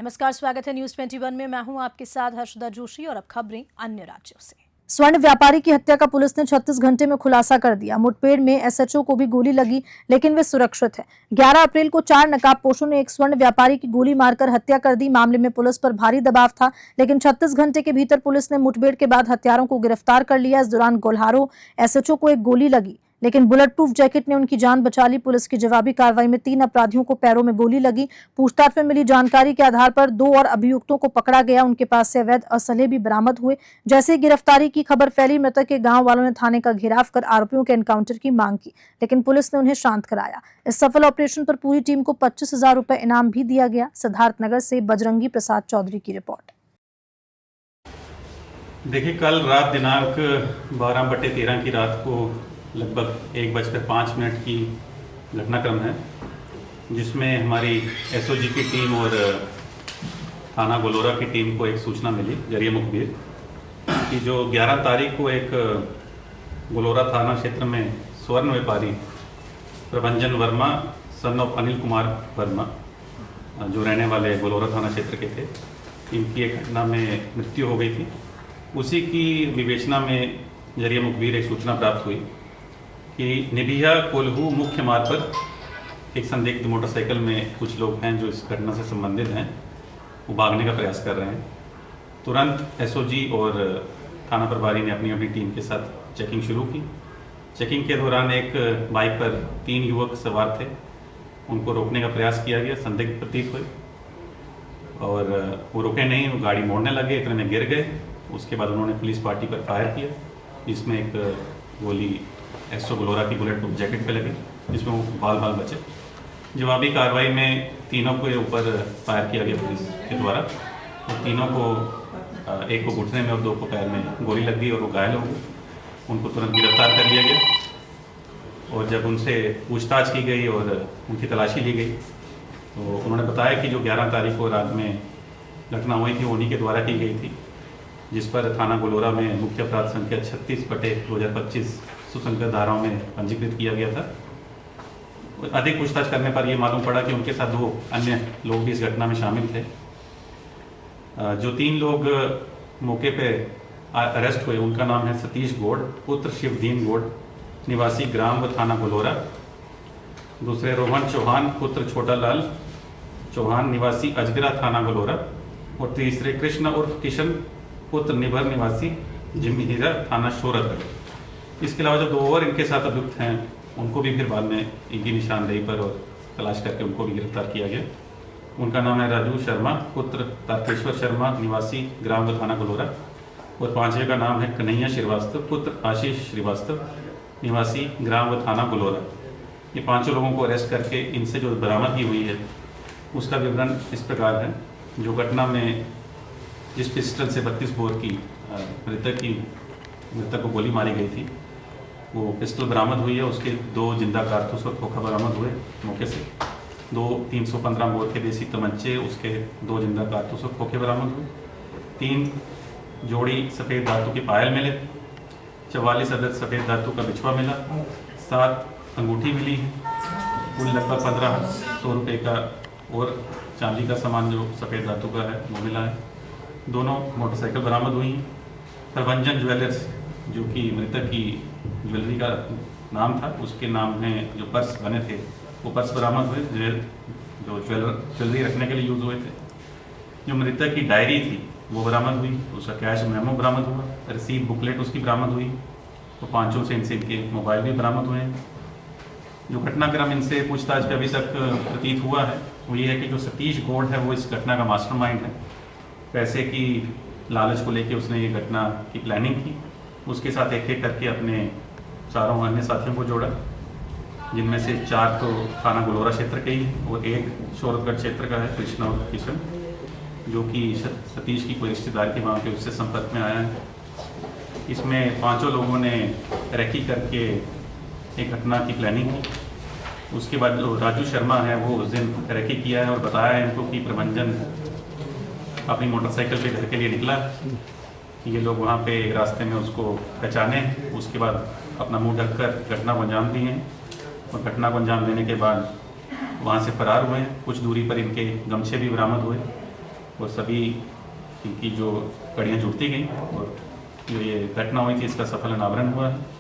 नमस्कार, स्वागत है न्यूज 21 में। मैं हूं आपके साथ हर्षदा जोशी और अब खबरें अन्य राज्यों से। स्वर्ण व्यापारी की हत्या का पुलिस ने 36 घंटे में खुलासा कर दिया। मुठभेड़ में एसएचओ को भी गोली लगी, लेकिन वे सुरक्षित हैं। 11 अप्रैल को 4 नकाबपोशों ने एक स्वर्ण व्यापारी की गोली मारकर हत्या कर दी। मामले में पुलिस पर भारी दबाव था, लेकिन 36 घंटे के भीतर पुलिस ने मुठभेड़ के बाद हत्यारों को गिरफ्तार कर लिया। इस दौरान गोल्हारो एसएचओ को एक गोली लगी, लेकिन बुलेट प्रूफ जैकेट ने उनकी जान बचा ली। पुलिस की जवाबी कार्रवाई में 3 अपराधियों को पैरों में गोली लगी। पूछताछ में मिली जानकारी के आधार पर 2 और अभियुक्तों को पकड़ा गया। उनके पास से अवैध असले भी बरामद हुए। जैसे ही गिरफ्तारी की खबर फैली, मृतक के गांव वालों ने थाने का घेराव कर आरोपियों के एनकाउंटर की मांग की, लेकिन पुलिस ने उन्हें शांत कराया। इस सफल ऑपरेशन पर पूरी टीम को 25,000 रुपए इनाम भी दिया गया। सिद्धार्थनगर से बजरंगी प्रसाद चौधरी की रिपोर्ट। देखिए, कल रात दिनांक 12/13 की रात को लगभग 1:05 की घटनाक्रम है, जिसमें हमारी एसओजी की टीम और थाना गोलोरा की टीम को एक सूचना मिली जरिए मुखबिर कि जो 11 तारीख को एक गोलोरा थाना क्षेत्र में स्वर्ण व्यापारी प्रभंजन वर्मा सन ऑफ अनिल कुमार वर्मा, जो रहने वाले गोलोरा थाना क्षेत्र के थे, इनकी एक घटना में मृत्यु हो गई थी। उसी की विवेचना में जरिए मुखबिर एक सूचना प्राप्त हुई कि निबिया कोल्हू मुख्य मार्ग पर एक संदिग्ध मोटरसाइकिल में कुछ लोग हैं जो इस घटना से संबंधित हैं, वो भागने का प्रयास कर रहे हैं। तुरंत एसओजी और थाना प्रभारी ने अपनी अपनी टीम के साथ चेकिंग शुरू की। चेकिंग के दौरान एक बाइक पर 3 युवक सवार थे, उनको रोकने का प्रयास किया गया। संदिग्ध प्रतीत हुए और वो रुके नहीं, वो गाड़ी मोड़ने लगे, इतने में गिर गए। उसके बाद उन्होंने पुलिस पार्टी पर फायर किया, जिसमें एक गोली एसओ गोलोरा की बुलेट प्रूफ जैकेट पे लगी, जिसमें वो बाल बचे। जवाबी कार्रवाई में तीनों के ऊपर फायर किया गया पुलिस के द्वारा, और तीनों को, एक को घुटने में और 2 को पैर में गोली लग गई और वो घायल हो गए। उनको तुरंत गिरफ्तार कर लिया गया और जब उनसे पूछताछ की गई और उनकी तलाशी ली गई तो उन्होंने बताया कि जो 11 तारीख को रात में घटना हुई थी वो उन्हीं के द्वारा की गई थी, जिस पर थाना गोलोरा में मुख्य अपराध संख्या 36/2025 सुसंगत धाराओं में पंजीकृत किया गया था। अधिक पूछताछ करने पर यह मालूम पड़ा कि उनके साथ 2 अन्य लोग भी इस घटना में शामिल थे। जो 3 लोग मौके पे अरेस्ट हुए, उनका नाम है सतीश गौड़ पुत्र शिवदीन गौड़, निवासी ग्राम व थाना गोलोरा। दूसरे रोहन चौहान पुत्र छोटा लाल चौहान, निवासी अजगरा, थाना गोलोरा। और तीसरे कृष्ण उर्फ किशन पुत्र निभर, निवासी जिमीरा, थाना शोरतगढ़। इसके अलावा जो 2 और इनके साथ अभियुक्त हैं, उनको भी फिर बाद में इनकी निशानदेही पर और तलाश करके उनको भी गिरफ्तार किया गया। उनका नाम है राजू शर्मा पुत्र तारकेश्वर शर्मा, निवासी ग्राम व थाना गोलोरा। और 5वें का नाम है कन्हैया श्रीवास्तव पुत्र आशीष श्रीवास्तव, निवासी ग्राम व थाना गोलोरा। ये 5 लोगों को अरेस्ट करके इनसे जो बरामदगी हुई है उसका विवरण इस प्रकार है। जो घटना में जिस पिस्टल से 32 बोर की मृतक को गोली मारी गई थी, वो पिस्टल बरामद हुई है। उसके 2 जिंदा कारतूस और खोखा बरामद हुए मौके से। 2 315 बोर के देसी तमंचे, उसके 2 जिंदा कारतूस और खोखे बरामद हुए। 3 जोड़ी सफ़ेद धातु के पायल मिले। 44 अदद सफ़ेद धातु का बिछुआ मिला। 7 अंगूठी मिली है। कुल लगभग 1500 रुपये का और चांदी का सामान जो सफ़ेद धातु का है वो मिला है। दोनों मोटरसाइकिल बरामद हुई। प्रभंजन ज्वेलर्स, जो कि मृतक की ज्वेलरी का नाम था, उसके नाम में जो पर्स बने थे वो पर्स बरामद हुए, जो ज्वेलरी रखने के लिए यूज़ हुए थे। जो मृतक की डायरी थी वो बरामद हुई। उसका कैश मेमो बरामद हुआ। रिसीट बुकलेट उसकी बरामद हुई। तो 5 से इनके मोबाइल भी बरामद हुए हैं। जो घटनाक्रम इनसे पूछताछ पे अभी तक प्रतीत हुआ है वो ये है कि जो सतीश गौड़ है वो इस घटना का मास्टरमाइंड है। पैसे की लालच को लेके उसने ये घटना की प्लानिंग की। उसके साथ एक एक करके अपने 4 अन्य साथियों को जोड़ा, जिनमें से 4 तो थाना गोलोरा क्षेत्र के ही और 1 शोरतगढ़ क्षेत्र का है, कृष्णा और किशन, जो कि सतीश की कोई रिश्तेदार के वहाँ पे उससे संपर्क में आया है। इसमें 5 लोगों ने रैकी करके एक घटना की प्लानिंग की। उसके बाद जो राजू शर्मा है वो उस दिन रैकी किया है और बताया है इनको कि प्रभंजन अपनी मोटरसाइकिल पे घर के लिए निकला। ये लोग वहाँ पे रास्ते में उसको पहचाने, उसके बाद अपना मुंह ढककर घटना को अंजाम दिए हैं और घटना को अंजाम देने के बाद वहाँ से फरार हुए हैं। कुछ दूरी पर इनके गमछे भी बरामद हुए वो सभी इनकी जो कड़ियाँ जुड़ती गई और जो ये घटना हुई थी इसका सफल अनावरण हुआ है।